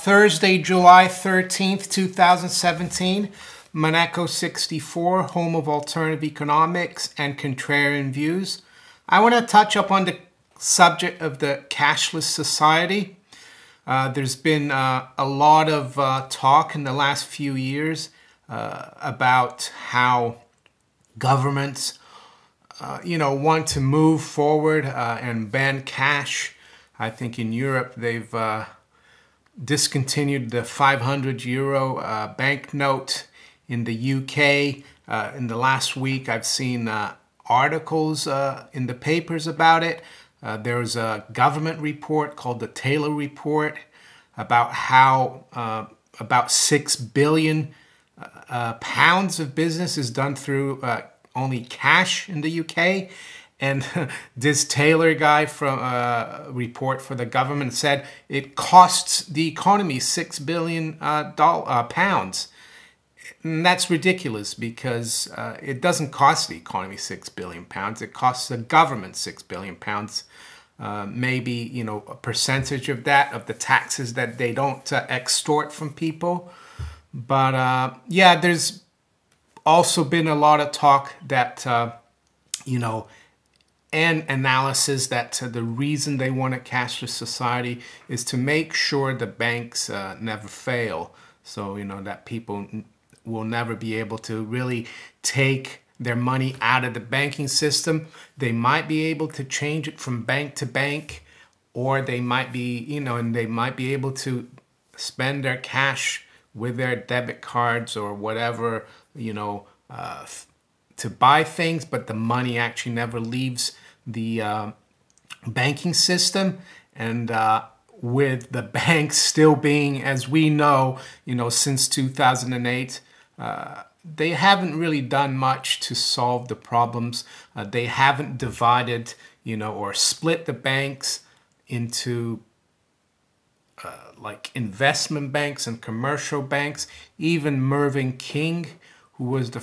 Thursday, July 13th, 2017, Monaco 64, home of alternative economics and contrarian views. I want to touch up on the subject of the cashless society. There's been a lot of talk in the last few years about how governments, want to move forward and ban cash. I think in Europe they've discontinued the 500 euro banknote. In the UK, in the last week, I've seen articles in the papers about it. There's a government report called the Taylor Report about how about 6 billion pounds of business is done through only cash in the UK. And this Taylor guy from report for the government said it costs the economy 6 billion pounds. And that's ridiculous because it doesn't cost the economy 6 billion pounds. It costs the government 6 billion pounds. Maybe, a percentage of that, of the taxes that they don't extort from people. But yeah, there's also been a lot of talk that, and analysis that the reason they want a cashless society is to make sure the banks never fail. So, that people will never be able to really take their money out of the banking system. They might be able to change it from bank to bank, or they might be, and they might be able to spend their cash with their debit cards or whatever, to buy things, but the money actually never leaves the banking system. And with the banks still being, as we know, since 2008, they haven't really done much to solve the problems. They haven't divided, or split the banks into like investment banks and commercial banks. Even Mervyn King, who was the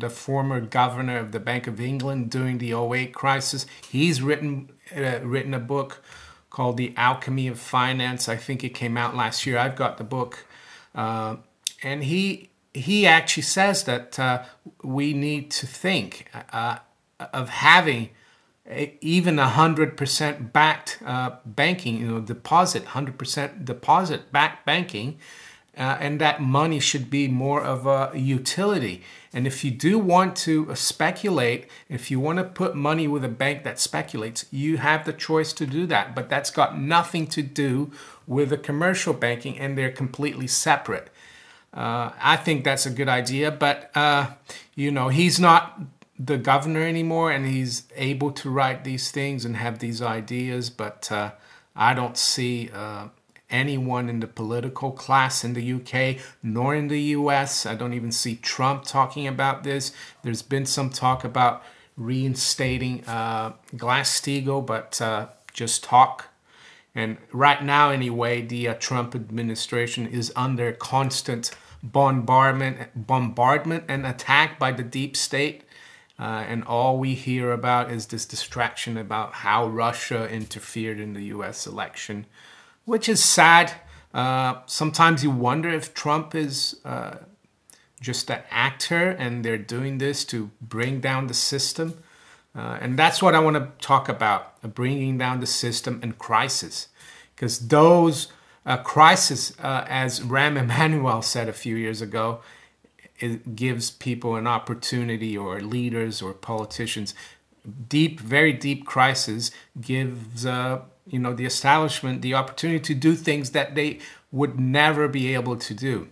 former governor of the Bank of England during the '08 crisis, he's written a book called The Alchemy of Finance. I think it came out last year. I've got the book, and he actually says that we need to think of having even 100% backed banking, deposit, 100% deposit backed banking, and that money should be more of a utility. And if you do want to speculate, if you want to put money with a bank that speculates, you have the choice to do that. But that's got nothing to do with the commercial banking, and they're completely separate. I think that's a good idea, but, he's not the governor anymore, and he's able to write these things and have these ideas, but I don't see anyone in the political class in the UK, nor in the US. I don't even see Trump talking about this. There's been some talk about reinstating Glass-Steagall, but just talk. And right now, anyway, the Trump administration is under constant bombardment and attack by the deep state. And all we hear about is this distraction about how Russia interfered in the US election, which is sad. Sometimes you wonder if Trump is just an actor and they're doing this to bring down the system. And that's what I want to talk about, bringing down the system and crisis. Because those crises, as Rahm Emanuel said a few years ago, it gives people an opportunity, or leaders or politicians, very deep crisis gives, the establishment the opportunity to do things that they would never be able to do.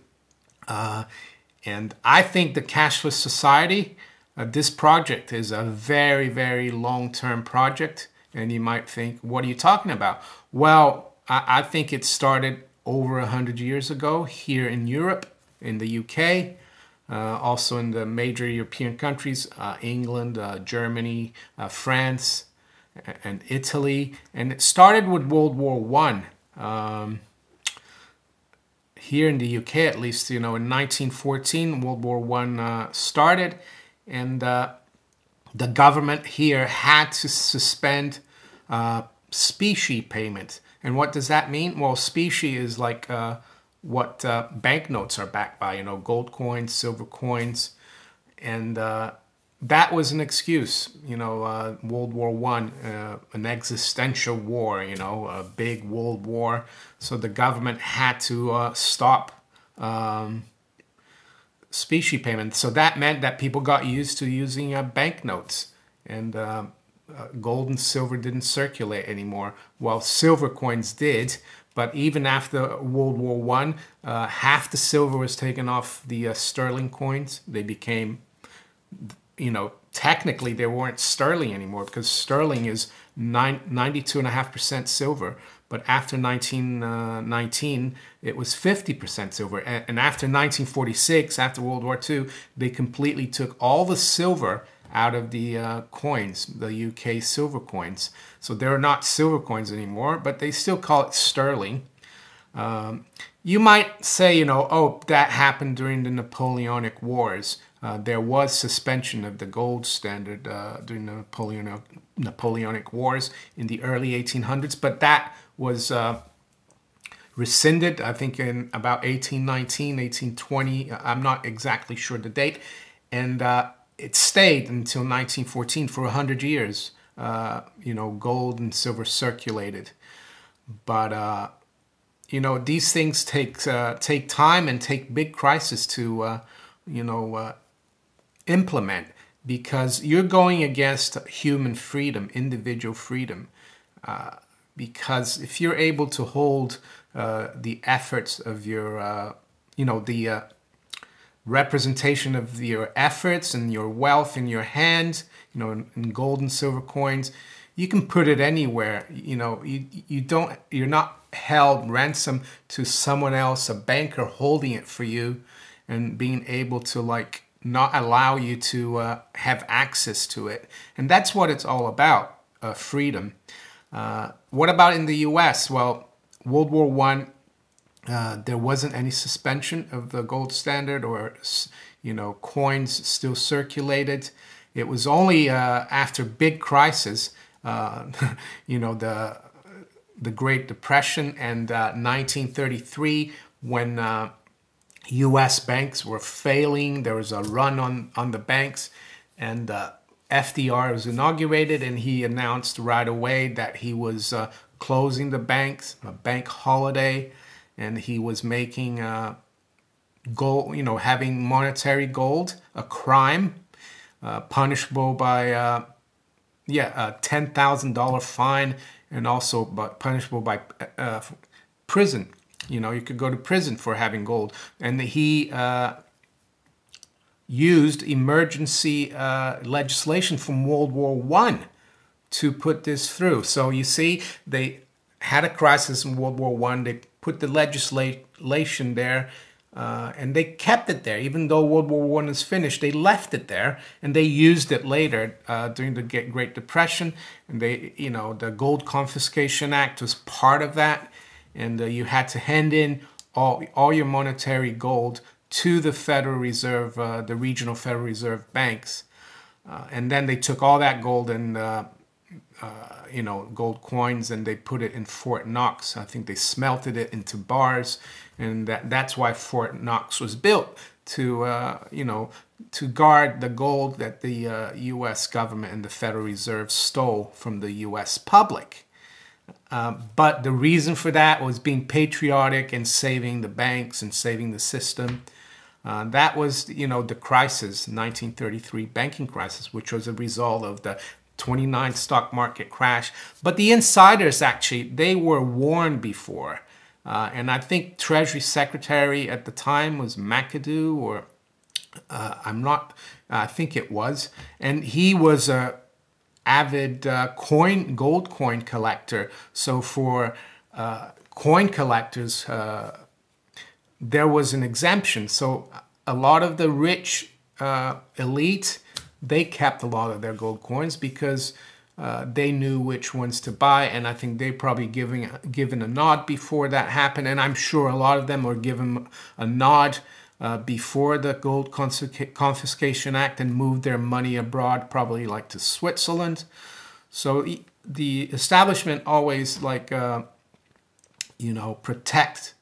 And I think the cashless society, this project is a very, very long-term project. And you might think, what are you talking about? Well, I think it started over 100 years ago here in Europe, in the UK, also in the major European countries, England, Germany, France, and Italy. And it started with World War I. Here in the UK, at least, in 1914, World War I started, and the government here had to suspend specie payment. And what does that mean? Well, specie is like what banknotes are backed by, gold coins, silver coins. And that was an excuse, World War One, an existential war, a big world war. So the government had to stop specie payments. So that meant that people got used to using banknotes, and gold and silver didn't circulate anymore. Well, silver coins did, but even after World War One, half the silver was taken off the sterling coins. They became, technically they weren't sterling anymore, because sterling is 92.5% silver. But after 1919, it was 50% silver. And after 1946, after World War II, they completely took all the silver out of the coins, the UK silver coins. So they're not silver coins anymore, but they still call it sterling. You might say, oh, that happened during the Napoleonic Wars. There was suspension of the gold standard during the Napoleonic Wars in the early 1800s, but that was rescinded, I think, in about 1819, 1820. I'm not exactly sure the date. And it stayed until 1914 for 100 years. Gold and silver circulated. But, these things take time and take big crises to, implement, because you're going against human freedom, individual freedom. Because if you're able to hold the efforts of your, the representation of your efforts and your wealth in your hands, in gold and silver coins, you can put it anywhere. You're not held ransom to someone else, a banker holding it for you and being able to not allow you to have access to it. And that's what it's all about, freedom. What about in the US? Well, World War One, there wasn't any suspension of the gold standard, or, coins still circulated. It was only after big crisis, the Great Depression and 1933, when US banks were failing. There was a run on the banks, and FDR was inaugurated, and he announced right away that he was closing the banks, a bank holiday, and he was making gold, having monetary gold a crime, punishable by a $10,000 fine, and also punishable by prison. You could go to prison for having gold. And he used emergency legislation from World War One to put this through. So you see, they had a crisis in World War One. They put the legislation there, and they kept it there. Even though World War One is finished, they left it there, and they used it later during the Great Depression. And the Gold Confiscation Act was part of that. And you had to hand in all your monetary gold to the Federal Reserve, the regional Federal Reserve banks. And then they took all that gold and, gold coins, and they put it in Fort Knox. I think they smelted it into bars. And that's why Fort Knox was built, to, to guard the gold that the U.S. government and the Federal Reserve stole from the U.S. public. But the reason for that was being patriotic and saving the banks and saving the system. That was, the crisis, 1933 banking crisis, which was a result of the 29 stock market crash. But the insiders, actually, they were warned before. And I think Treasury Secretary at the time was McAdoo, or I think it was. And he was a avid gold coin collector. So for coin collectors, there was an exemption. So a lot of the rich elite, they kept a lot of their gold coins because they knew which ones to buy. And I think they probably given a nod before that happened. And I'm sure a lot of them were given a nod before the Gold Confiscation Act and moved their money abroad, probably like to Switzerland. So the establishment always protect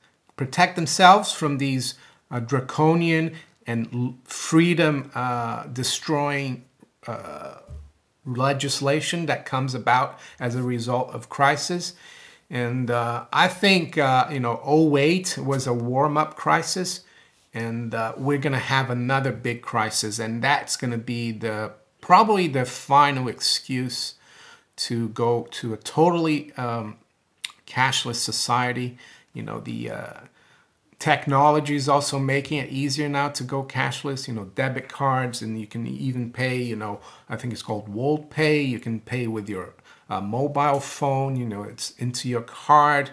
themselves from these draconian and freedom destroying legislation that comes about as a result of crisis. And I think, '08 was a warm-up crisis, and we're going to have another big crisis, and that's going to be probably the final excuse to go to a totally cashless society. The technology is also making it easier now to go cashless, debit cards, and you can even pay, I think it's called World Pay. You can pay with your mobile phone, it's into your card.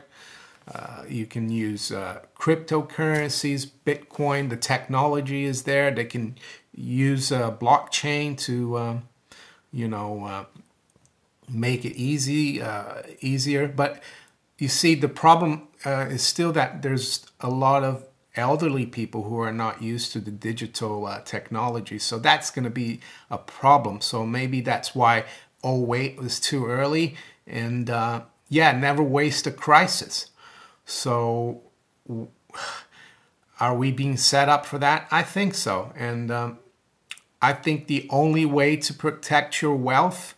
You can use cryptocurrencies, Bitcoin, the technology is there. They can use blockchain to, make it easier. But you see, the problem is still that there's a lot of elderly people who are not used to the digital technology. So that's going to be a problem. So maybe that's why '08 was too early. And never waste a crisis. So are we being set up for that? I think so. And I think the only way to protect your wealth,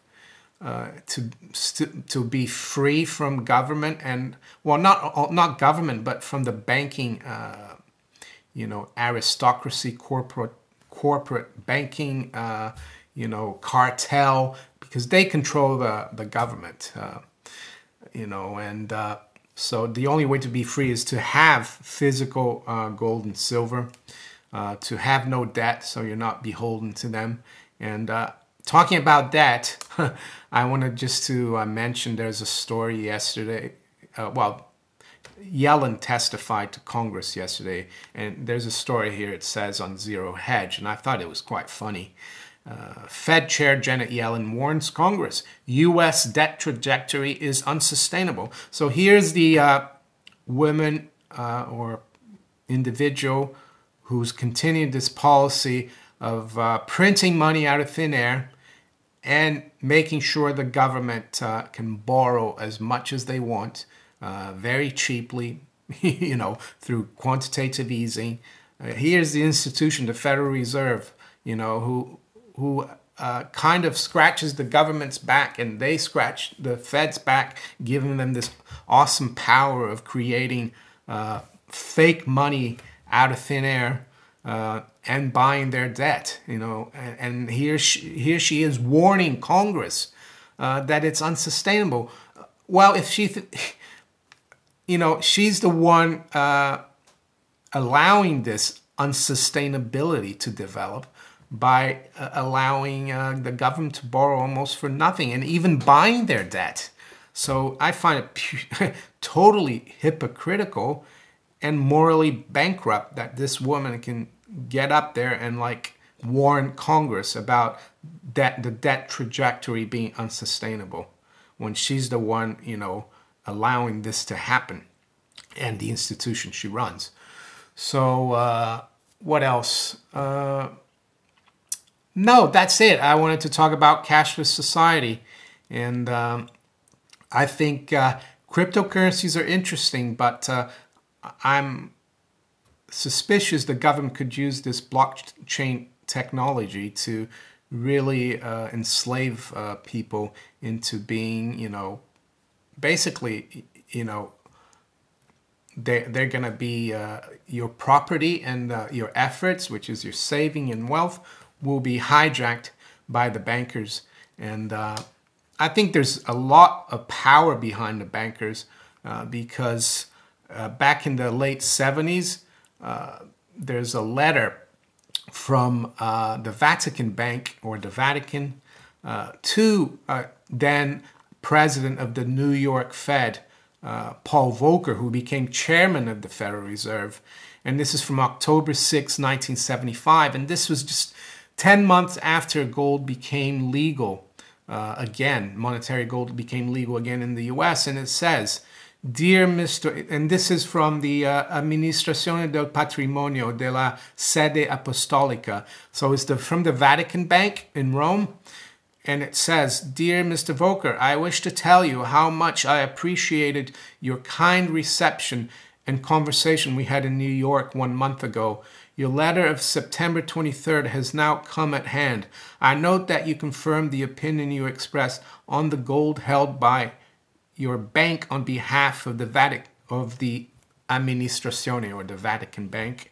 to be free from government and, well, not government, but from the banking, aristocracy, corporate banking, cartel, because they control the government, so the only way to be free is to have physical gold and silver, to have no debt, so you're not beholden to them. And talking about debt, I wanted just to mention there's a story yesterday. Yellen testified to Congress yesterday, and there's a story here it says on Zero Hedge, and I thought it was quite funny. Fed Chair Janet Yellen warns Congress, U.S. debt trajectory is unsustainable. So here's the woman or individual who's continued this policy of printing money out of thin air and making sure the government can borrow as much as they want very cheaply, through quantitative easing. Here's the institution, the Federal Reserve, who kind of scratches the government's back, and they scratch the Fed's back, giving them this awesome power of creating fake money out of thin air and buying their debt. And here she is warning Congress that it's unsustainable. Well, if she's the one allowing this unsustainability to develop, by allowing the government to borrow almost for nothing and even buying their debt. So I find it totally hypocritical and morally bankrupt that this woman can get up there and warn Congress about the debt trajectory being unsustainable when she's the one, allowing this to happen, and the institution she runs. So what else? No, that's it. I wanted to talk about Cashless Society. And I think cryptocurrencies are interesting, but I'm suspicious the government could use this blockchain technology to really enslave people into being, basically, they're going to be your property, and your efforts, which is your saving and wealth, will be hijacked by the bankers. And I think there's a lot of power behind the bankers because back in the late 70s, there's a letter from the Vatican Bank, or the Vatican, to then president of the New York Fed, Paul Volcker, who became chairman of the Federal Reserve. And this is from October 6, 1975. And this was just 10 months after gold became legal again. Monetary gold became legal again in the US. And it says, "Dear Mr." And this is from the Amministrazione del Patrimonio della Sede Apostolica. So it's from the Vatican Bank in Rome. And it says, "Dear Mr. Volcker, I wish to tell you how much I appreciated your kind reception and conversation we had in New York 1 month ago. Your letter of September 23rd has now come at hand. I note that you confirmed the opinion you expressed on the gold held by your bank on behalf of the Amministrazione, or the Vatican Bank.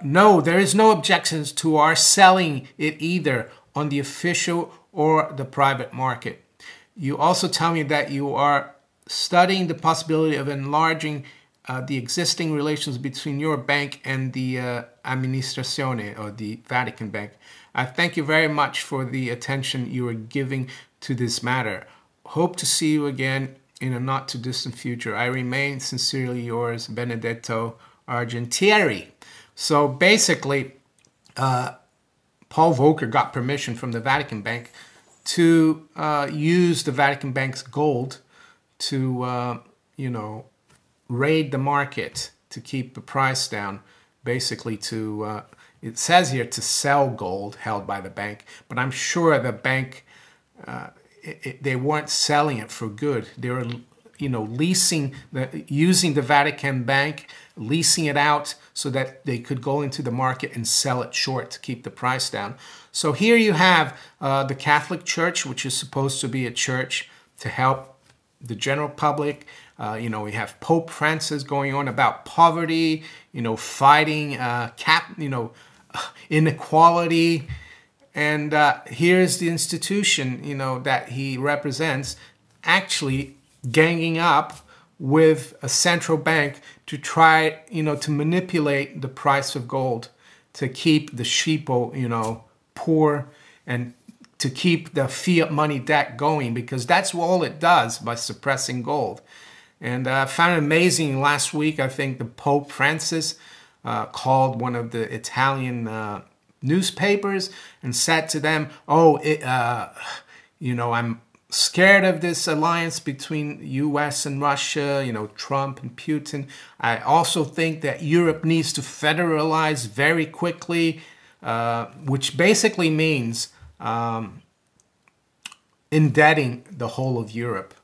No, there is no objections to our selling it either on the official or the private market. You also tell me that you are studying the possibility of enlarging the existing relations between your bank and the Amministrazione, or the Vatican Bank. I thank you very much for the attention you are giving to this matter. Hope to see you again in a not too distant future. I remain sincerely yours, Benedetto Argentieri." So basically, Paul Volcker got permission from the Vatican Bank to use the Vatican Bank's gold to, raid the market, to keep the price down, basically to, it says here, to sell gold held by the bank. But I'm sure the bank, they weren't selling it for good. They were, using the Vatican Bank, leasing it out so that they could go into the market and sell it short to keep the price down. So here you have the Catholic Church, which is supposed to be a church to help the general public. We have Pope Francis going on about poverty, fighting inequality. And here's the institution, that he represents, actually ganging up with a central bank to try, to manipulate the price of gold, to keep the sheeple, poor, and to keep the fiat money debt going, because that's all it does by suppressing gold. And I found it amazing last week, I think the Pope Francis called one of the Italian newspapers and said to them, I'm scared of this alliance between US and Russia, Trump and Putin. I also think that Europe needs to federalize very quickly, which basically means indebting the whole of Europe,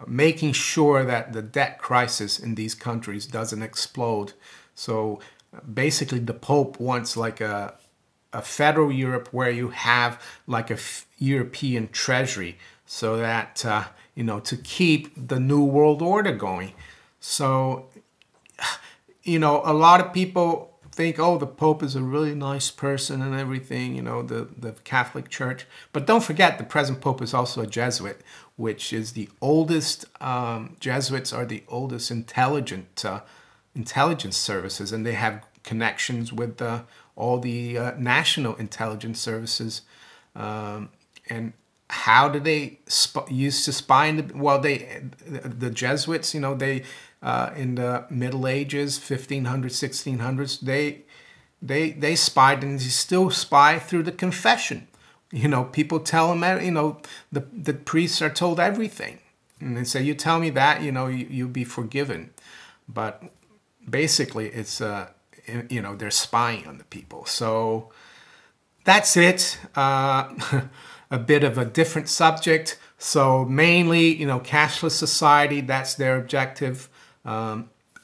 making sure that the debt crisis in these countries doesn't explode. So basically the Pope wants like a federal Europe where you have like a European treasury, so that, to keep the New World Order going. So, a lot of people think, oh, the Pope is a really nice person and everything, the Catholic Church. But don't forget, the present Pope is also a Jesuit, which is the oldest, Jesuits are the oldest intelligence services, and they have connections with all the national intelligence services. And how do they used to spy in the Jesuits, they in the Middle Ages, 1500s, 1600s, they spied, and they still spy through the confession. People tell them, the priests are told everything. And they say, you tell me that, you'll be forgiven. But basically, it's, they're spying on the people. So that's it. A bit of a different subject. So mainly, cashless society, that's their objective.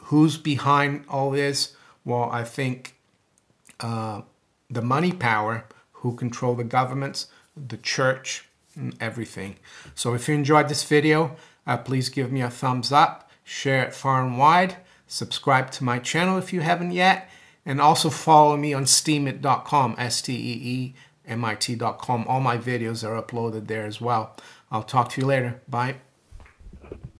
Who's behind all this? Well, I think the money power, who control the governments, the church, and everything. So if you enjoyed this video, please give me a thumbs up, share it far and wide, subscribe to my channel if you haven't yet, and also follow me on steemit.com, STEEMIT.com. All my videos are uploaded there as well. I'll talk to you later. Bye.